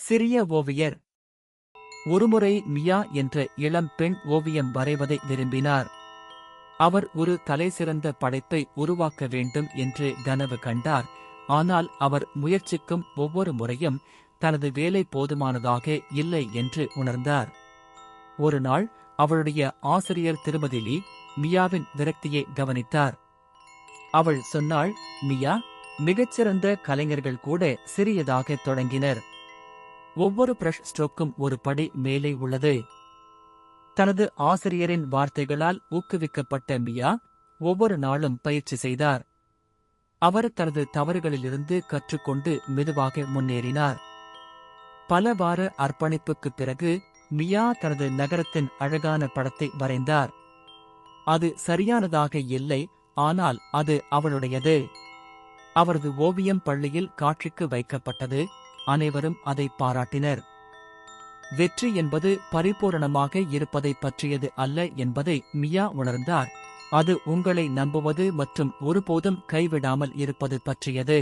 சிறிய ஓவியர். ஒருமுறை மியா என்ற இளம் பெண் ஓவியம் வரைவதை விரும்பினார். அவர் ஒரு தலைசிறந்த படைப்பை உருவாக்க வேண்டும் என்று கனவு கண்டார். ஆனால் அவர் முயற்சிக்கும் ஒவ்வொரு முறையும் தனது வேலை போதுமானதாக இல்லை என்று உணர்ந்தார். ஒரு நாள் அவளுடைய ஆசிரியர் திருமதி லீ மியாவின் விரக்தியை கவனித்தார். அவள் சொன்னாள், மியா, மிகச்சிறந்த கலைஞர்கள் கூட சிறியதாக தொடங்கினர். ஒவ்வொரு பிரஷ் ஸ்ட்ரோக்கும் ஒரு படி மேலே உள்ளது. தனது ஆசிரியரின் வார்த்தைகளால் ஊக்குவிக்கப்பட்ட மியா ஒவ்வொரு நாளும் பயிற்சி செய்தார். அவர் தனது தவறுகளிலிருந்து கற்றுக்கொண்டு மெதுவாக முன்னேறினார். பல வார அர்ப்பணிப்புக்குப் பிறகு மியா தனது நகரத்தின் அழகான படத்தை வரைந்தார். அது சரியானதாக இல்லை, ஆனால் அது அவளுடையது. அவரது ஓவியம் பள்ளியில் காட்சிக்கு வைக்கப்பட்டது. அனைவரும் அதை பாராட்டினர். வெற்றி என்பது பரிபூரணமாக இருப்பதை பற்றியது அல்ல என்பதை மியா உணர்ந்தார். அது உங்களை நம்புவது மற்றும் ஒருபோதும் கைவிடாமல் இருப்பது பற்றியது.